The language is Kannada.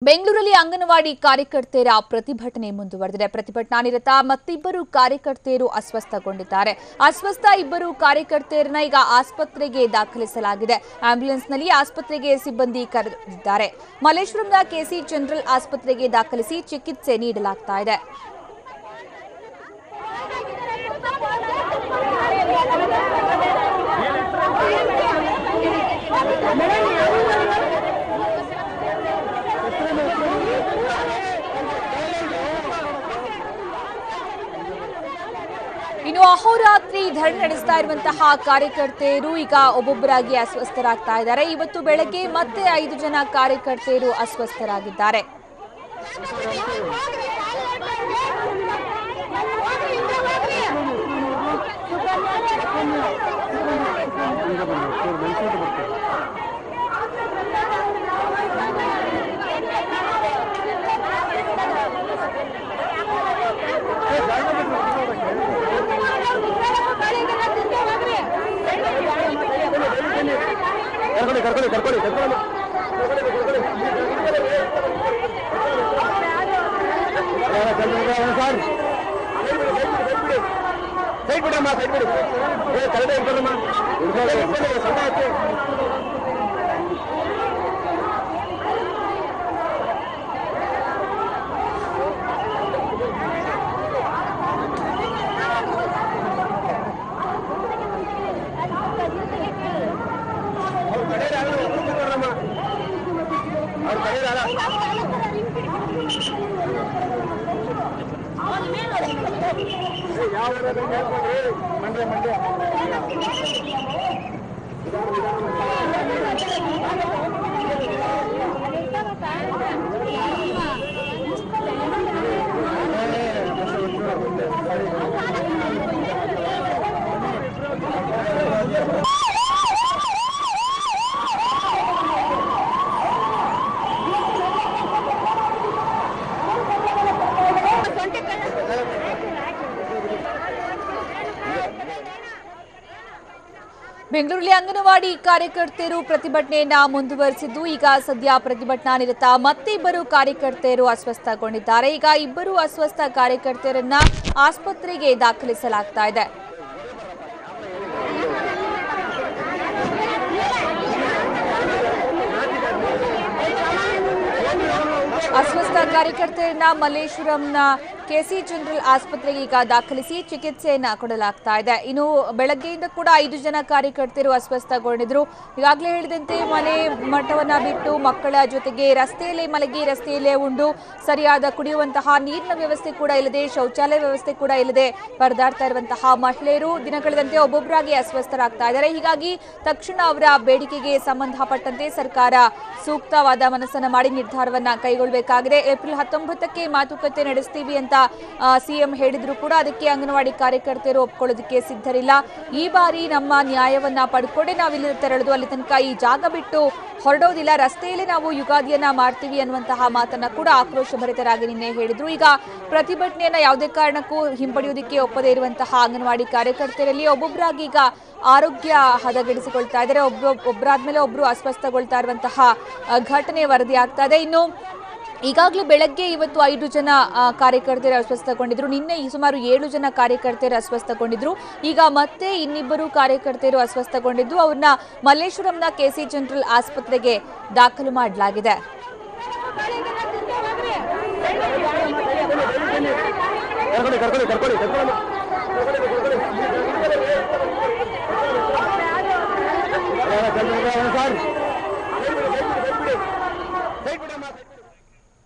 ಬೆಂಗಳೂರಲ್ಲಿ ಅಂಗನವಾಡಿ ಕಾರ್ಯಕರ್ತೆಯರ ಪ್ರತಿಭಟನೆ ಮುಂದುವರೆದಿದೆ. ಪ್ರತಿಭಟನಾನಿರತ ಮತ್ತಿಬ್ಬರು ಕಾರ್ಯಕರ್ತೆಯರು ಅಸ್ವಸ್ಥಗೊಂಡಿದ್ದಾರೆ. ಅಸ್ವಸ್ಥ ಇಬ್ಬರು ಕಾರ್ಯಕರ್ತೆಯರನ್ನ ಈಗ ಆಸ್ಪತ್ರೆಗೆ ದಾಖಲಿಸಲಾಗಿದೆ. ಆಂಬ್ಯುಲೆನ್ಸ್ನಲ್ಲಿ ಆಸ್ಪತ್ರೆಗೆ ಸಿಬ್ಬಂದಿ ಕರೆದಿದ್ದಾರೆ. ಮಲ್ಲೇಶ್ವರಂನ ಕೆಸಿ ಜನರಲ್ ಆಸ್ಪತ್ರೆಗೆ ದಾಖಲಿಸಿ ಚಿಕಿತ್ಸೆ ನೀಡಲಾಗ್ತಾ ಇದೆ. ಇನ್ನು ಅಹೋರಾತ್ರಿ ಧರಣಿ ನಡೆಸ್ತಾ ಇರುವಂತಹ ಕಾರ್ಯಕರ್ತೆಯರು ಈಗ ಒಬ್ಬೊಬ್ಬರಾಗಿ ಅಸ್ವಸ್ಥರಾಗ್ತಾ ಇದ್ದಾರೆ. ಇವತ್ತು ಬೆಳಗ್ಗೆ ಮತ್ತೆ 5 ಜನ ಕಾರ್ಯಕರ್ತೆಯರು ಅಸ್ವಸ್ಥರಾಗಿದ್ದಾರೆ. ಬೆಂಗಳೂರಲ್ಲಿ ಅಂಗನವಾಡಿ ಕಾರ್ಯಕರ್ತೆಯರು ಪ್ರತಿಭಟನೆಯನ್ನ ಮುಂದುವರೆಸಿದ್ದು ಈಗ ಸದ್ಯ ಪ್ರತಿಭಟನಾನಿರತ ಮತ್ತಿಬ್ಬರು ಕಾರ್ಯಕರ್ತೆಯರು ಅಸ್ವಸ್ಥಗೊಂಡಿದ್ದಾರೆ. ಈಗ ಇಬ್ಬರು ಅಸ್ವಸ್ಥ ಕಾರ್ಯಕರ್ತೆಯರನ್ನ ಆಸ್ಪತ್ರೆಗೆ ದಾಖಲಿಸಲಾಗ್ತಾ ಇದೆ. ಅಸ್ವಸ್ಥ ಕಾರ್ಯಕರ್ತೆಯರನ್ನ ಮಲ್ಲೇಶ್ವರಂನ ಕೆಸಿ ಜನರಲ್ ಆಸ್ಪತ್ರೆಗೆ ಈಗ ದಾಖಲಿಸಿ ಚಿಕಿತ್ಸೆಯನ್ನ ಕೊಡಲಾಗ್ತಾ ಇದೆ. ಇನ್ನು ಬೆಳಗ್ಗೆಯಿಂದ ಕೂಡ 5 ಜನ ಕಾರ್ಯಕರ್ತೆಯರು ಅಸ್ವಸ್ಥಗೊಂಡಿದ್ರು. ಈಗಾಗಲೇ ಹೇಳಿದಂತೆ ಮನೆ ಮಠವನ್ನ ಬಿಟ್ಟು ಮಕ್ಕಳ ಜೊತೆಗೆ ರಸ್ತೆಯಲ್ಲೇ ಮಲಗಿ ರಸ್ತೆಯಲ್ಲೇ ಉಂಡು ಸರಿಯಾದ ಕುಡಿಯುವಂತಹ ನೀರಿನ ವ್ಯವಸ್ಥೆ ಕೂಡ ಇಲ್ಲದೆ ಶೌಚಾಲಯ ವ್ಯವಸ್ಥೆ ಕೂಡ ಇಲ್ಲದೆ ಪರದಾಡ್ತಾ ಇರುವಂತಹ ಮಹಿಳೆಯರು ದಿನಗಳೆದಂತೆ ಒಬ್ಬೊಬ್ಬರಾಗಿ ಅಸ್ವಸ್ಥರಾಗ್ತಾ ಇದ್ದಾರೆ. ಹೀಗಾಗಿ ತಕ್ಷಣ ಅವರ ಬೇಡಿಕೆಗೆ ಸಂಬಂಧಪಟ್ಟಂತೆ ಸರ್ಕಾರ ಸೂಕ್ತವಾದ ಮನಸ್ಸನ್ನ ಮಾಡಿ ನಿರ್ಧಾರವನ್ನ ಕೈಗೊಳ್ಳಬೇಕಾಗಿದೆ. ಏಪ್ರಿಲ್ 19ಕ್ಕೆ ಮಾತುಕತೆ ನಡೆಸ್ತೀವಿ ಅಂತ ಸಿಎಂ ಹೇಳಿದ್ರು ಕೂಡ ಅದಕ್ಕೆ ಅಂಗನವಾಡಿ ಕಾರ್ಯಕರ್ತೆಯರು ಒಪ್ಕೊಳ್ಳೋದಕ್ಕೆ ಸಿದ್ಧರಿಲ್ಲ. ಈ ಬಾರಿ ನಮ್ಮ ನ್ಯಾಯವನ್ನ ಪಡ್ಕೊಂಡೆ ನಾವಿಲ್ಲಿ ತೆರಳುದು, ಅಲ್ಲಿ ತನಕ ಈ ಜಾಗ ಬಿಟ್ಟು ಹೊರಡೋದಿಲ್ಲ, ರಸ್ತೆಯಲ್ಲಿ ನಾವು ಯುಗಾದಿಯನ್ನ ಮಾಡ್ತೀವಿ ಅನ್ನುವಂತಹ ಮಾತನ್ನ ಕೂಡ ಆಕ್ರೋಶಭರಿತರಾಗಿ ನಿನ್ನೆ ಹೇಳಿದ್ರು. ಈಗ ಪ್ರತಿಭಟನೆಯನ್ನ ಯಾವುದೇ ಕಾರಣಕ್ಕೂ ಹಿಂಪಡೆಯುವುದಕ್ಕೆ ಒಪ್ಪದೇ ಇರುವಂತಹ ಅಂಗನವಾಡಿ ಕಾರ್ಯಕರ್ತೆಯರಲ್ಲಿ ಒಬ್ಬೊಬ್ಬರಾಗಿ ಈಗ ಆರೋಗ್ಯ ಹದಗೆಡಿಸಿಕೊಳ್ತಾ ಇದ್ದಾರೆ. ಒಬ್ಬರಾದ್ಮೇಲೆ ಒಬ್ರು ಅಸ್ವಸ್ಥಗೊಳ್ತಾ ಇರುವಂತಹ ಘಟನೆ ವರದಿ ಆಗ್ತಾ ಇದೆ. ಇನ್ನು ಈಗಾಗಲೇ ಬೆಳಗ್ಗೆ ಇವತ್ತು 5 ಜನ ಕಾರ್ಯಕರ್ತರು ಅಸ್ವಸ್ಥಗೊಂಡಿದ್ರು. ನಿನ್ನೆ ಸುಮಾರು 7 ಜನ ಕಾರ್ಯಕರ್ತರು ಅಸ್ವಸ್ಥಗೊಂಡಿದ್ರು. ಈಗ ಮತ್ತೆ ಇನ್ನಿಬ್ಬರು ಕಾರ್ಯಕರ್ತರು ಅಸ್ವಸ್ಥಗೊಂಡಿದ್ದು ಅವ್ರನ್ನ ಮಲ್ಲೇಶ್ವರಂನ ಕೆಸಿ ಜನರಲ್ ಆಸ್ಪತ್ರೆಗೆ ದಾಖಲು ಮಾಡಲಾಗಿದೆ. ಸರ್